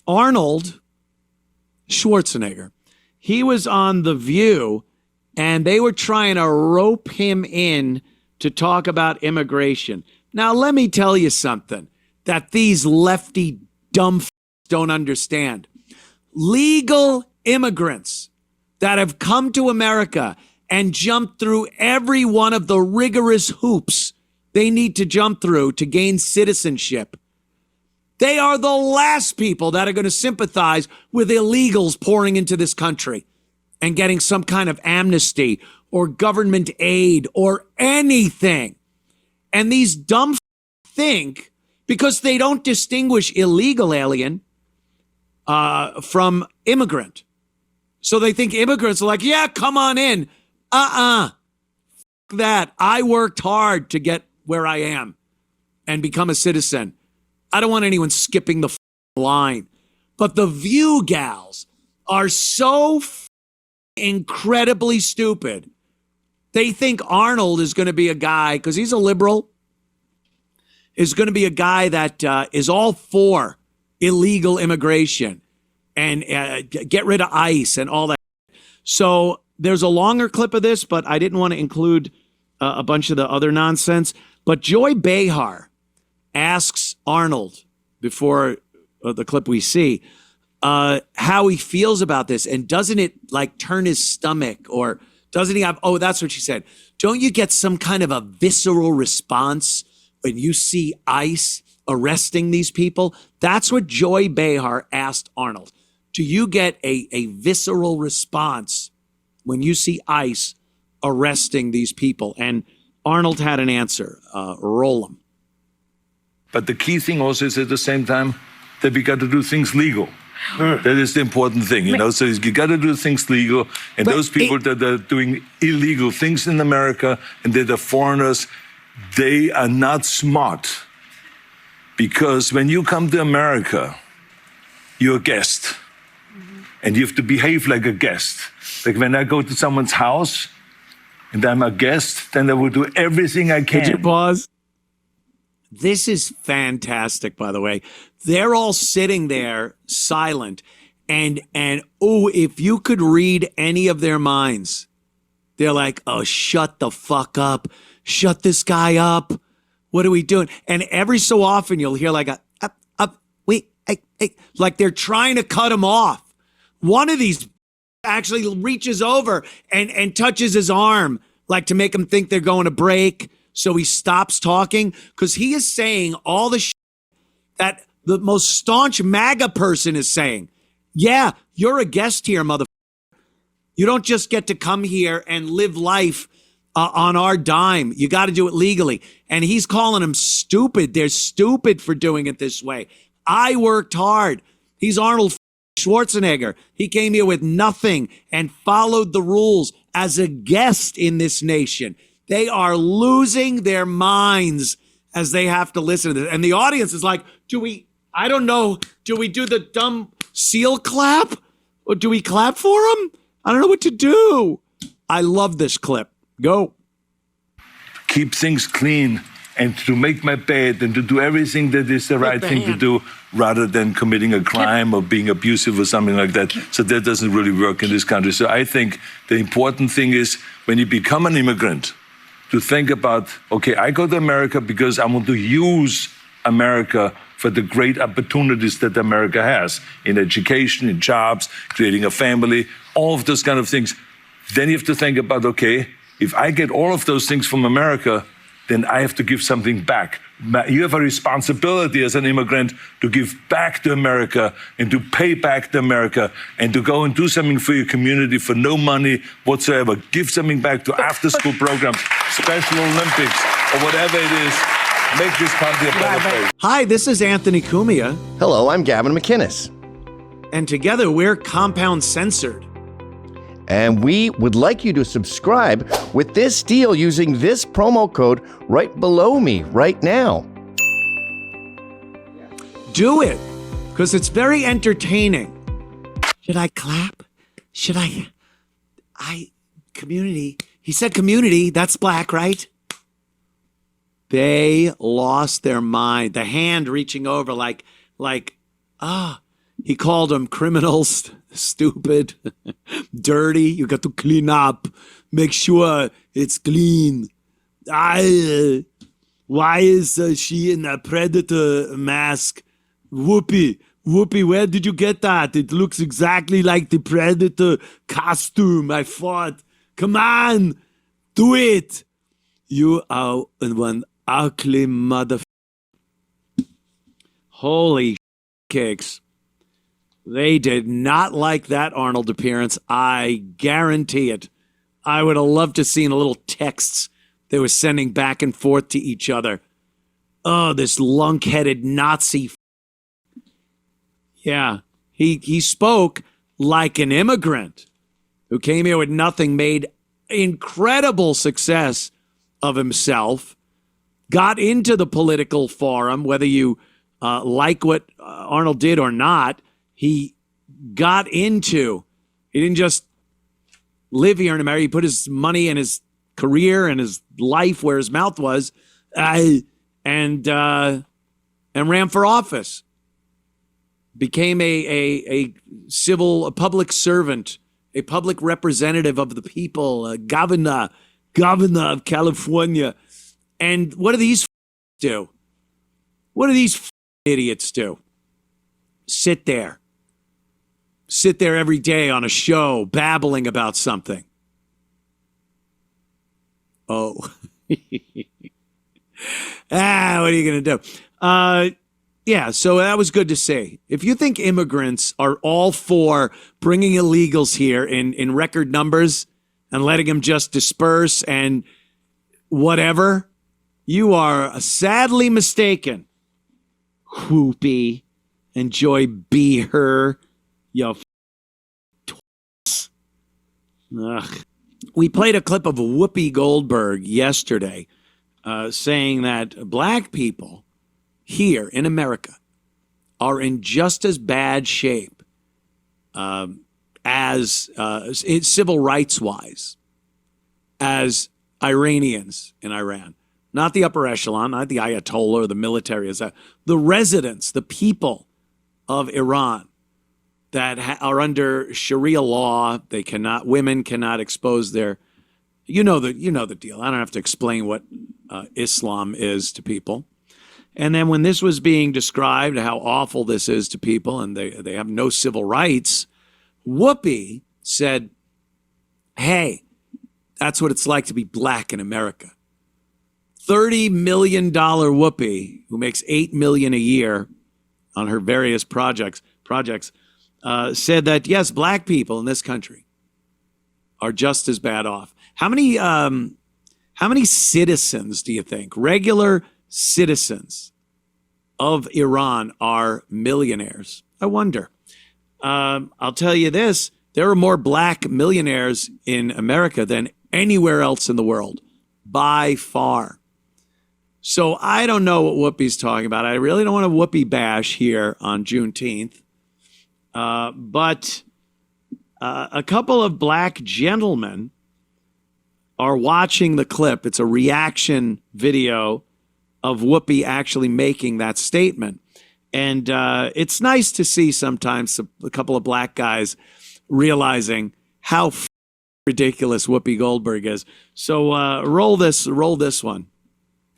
Arnold Schwarzenegger, he was on The View, and they were trying to rope him in to talk about immigration. Now, let me tell you something that these lefty dumb don't understand. Legal immigrants that have come to America and jumped through every one of the rigorous hoops they need to jump through to gain citizenship. They are the last people that are going to sympathize with illegals pouring into this country and getting some kind of amnesty or government aid or anything. And these dumb think, because they don't distinguish illegal alien from immigrant. So they think immigrants are like, yeah, come on in. That. I worked hard to get where I am and become a citizen. I don't want anyone skipping the line. But the View gals are so incredibly stupid. They think Arnold is going to be a guy, because he's a liberal, is going to be a guy that is all for illegal immigration and get rid of ICE and all that. So there's a longer clip of this, but I didn't want to include a bunch of the other nonsense. But Joy Behar asks Arnold before the clip we see how he feels about this, and doesn't it like turn his stomach, or doesn't he have, oh, that's what she said. Don't you get some kind of a visceral response when you see ICE arresting these people? That's what Joy Behar asked Arnold. Do you get a visceral response when you see ICE arresting these people? And Arnold had an answer. Roll him. But the key thing also is at the same time that we got to do things legal. That is the important thing, you know. So you got to do things legal, and those people that are doing illegal things in America and that are foreigners, they are not smart. Because when you come to America, you're a guest, and you have to behave like a guest. Like when I go to someone's house and I'm a guest, then I will do everything I can. Could you pause? This is fantastic, by the way. They're all sitting there silent. And oh, if you could read any of their minds, they're like, oh, shut the fuck up. Shut this guy up. What are we doing? And every so often you'll hear like like they're trying to cut him off. One of these actually reaches over and touches his arm, like to make him think they're going to break. So he stops talking, because he is saying all the shit that the most staunch MAGA person is saying. Yeah, you're a guest here, motherfucker. You don't just get to come here and live life on our dime. You got to do it legally. And he's calling them stupid. They're stupid for doing it this way. I worked hard. He's Arnold Schwarzenegger. He came here with nothing and followed the rules as a guest in this nation. They are losing their minds as they have to listen to this. And the audience is like, I don't know, do we do the dumb seal clap? Or do we clap for him? I don't know what to do. I love this clip. Go. Keep things clean and to make my bed and to do everything that is the right thing to do, rather than committing a crime or being abusive or something like that. So that doesn't really work in this country. So I think the important thing is, when you become an immigrant, to think about, okay, I go to America because I want to use America for the great opportunities that America has in education, in jobs, creating a family, all of those kind of things. Then you have to think about, okay, if I get all of those things from America, then I have to give something back. You have a responsibility as an immigrant to give back to America and to pay back to America and to go and do something for your community for no money whatsoever. Give something back to after-school programs, Special Olympics, or whatever it is. Make this country a better place. Hi, this is Anthony Cumia. Hello, I'm Gavin McInnes. And together we're Compound Censored. And we would like you to subscribe with this deal using this promo code right below me right now. Do it, because it's very entertaining. Should I clap? Should I community. He said community, that's black, right? They lost their mind. The hand reaching over like, He called them criminals, stupid, dirty. You got to clean up, make sure it's clean. Why is she in a predator mask? Whoopi, where did you get that? It looks exactly like the predator costume. I thought, come on, do it. You are one ugly mother. Holy cakes. They did not like that Arnold appearance. I guarantee it. I would have loved to have seen a little texts they were sending back and forth to each other. Oh, this lunk-headed Nazi. Yeah, he spoke like an immigrant who came here with nothing, made incredible success of himself, got into the political forum, whether you like what Arnold did or not. He got into, he didn't just live here in America. He put his money and his career and his life where his mouth was, and ran for office. Became a public servant, a public representative of the people, a governor of California. And what do these do? What do these idiots do? Sit there every day on a show babbling about something. Oh. What are you going to do? Yeah, so that was good to see. If you think immigrants are all for bringing illegals here in record numbers and letting them just disperse and whatever, you are sadly mistaken. Whoopi, enjoy be her, you Ugh. We played a clip of Whoopi Goldberg yesterday saying that black people here in America are in just as bad shape as civil rights wise as Iranians in Iran. Not the upper echelon, not the Ayatollah or the military. The residents, the people of Iran that are under Sharia law. Women cannot expose their, you know the deal. I don't have to explain what Islam is to people. And then when this was being described, how awful this is to people, and they have no civil rights, Whoopi said, hey, that's what it's like to be black in America. $30 million Whoopi, who makes $8 million a year on her various projects, said that, yes, black people in this country are just as bad off. How many citizens do you think, regular citizens of Iran, are millionaires? I wonder. I'll tell you this, there are more black millionaires in America than anywhere else in the world, by far. So I don't know what Whoopi's talking about. I really don't want to Whoopi bash here on Juneteenth. But a couple of black gentlemen are watching the clip. It's a reaction video of Whoopi actually making that statement. And it's nice to see sometimes a couple of black guys realizing how ridiculous Whoopi Goldberg is. So roll this one.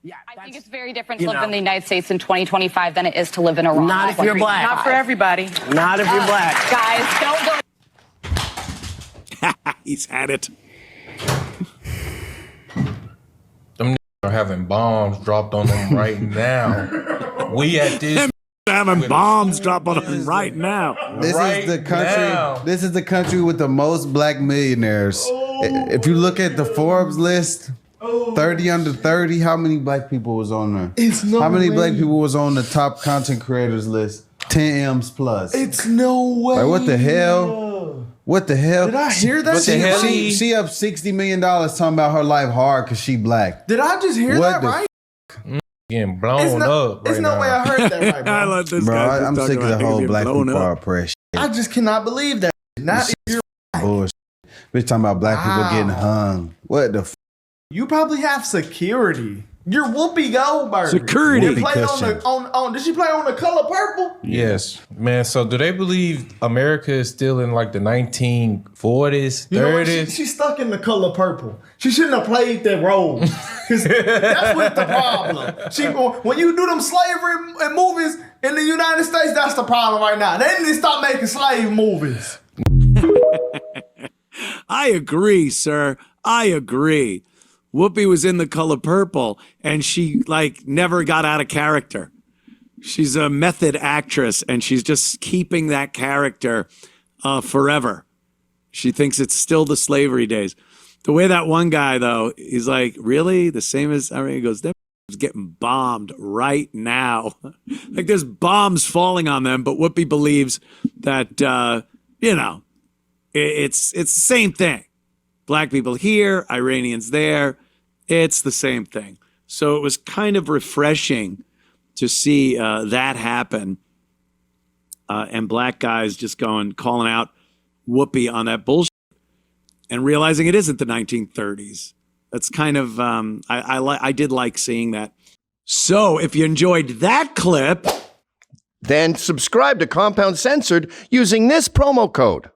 Yeah, I think it's very different to live in the United States in 2025 than it is to live in Iran. Not if you're black. Not for everybody. Not if you're black. Guys, don't go. He's had it. Them are having bombs dropped on them right now. We at this having bombs dropped on them right now. This is the country. Now. This is the country with the most black millionaires. If you look at the Forbes list, 30 under 30, how many black people was on there? It's no How many way. black people was on the top content creators list? 10 M's plus. It's no way. Like, what the hell? What the hell? Did I hear that? What the hell? She up $60 million talking about her life hard because she black. Did I just hear What that the right? getting blown up. There's right no now. way I heard that right, I bro. love this Bro, guy. I'm sick of the whole black people are oppressed. I just cannot believe that. Not if you're. Bullshit. We're talking about black people getting hung. What the You probably have security. You're Whoopi Goldberg. Security. You played Cushion. on did she play on The Color Purple? Yes, man. So do they believe America is still in like the 1940s, You know what? 30s? She's stuck in The Color Purple. She shouldn't have played that role. 'Cause that's what the problem. When you do them slavery movies in the United States, that's the problem right now. They need to stop making slave movies. I agree, sir. I agree. Whoopi was in The Color Purple, and she like never got out of character. She's a method actress, and she's just keeping that character forever. She thinks it's still the slavery days. The way that one guy, though, he's like, really? The same as, I mean, he goes, they're getting bombed right now. Like there's bombs falling on them, but Whoopi believes that, it's the same thing. Black people here, Iranians there. It's the same thing. So it was kind of refreshing to see that happen. And black guys just calling out Whoopi on that bullshit and realizing it isn't the 1930s. That's kind of, I did like seeing that. So if you enjoyed that clip, Then subscribe to Compound Censored using this promo code.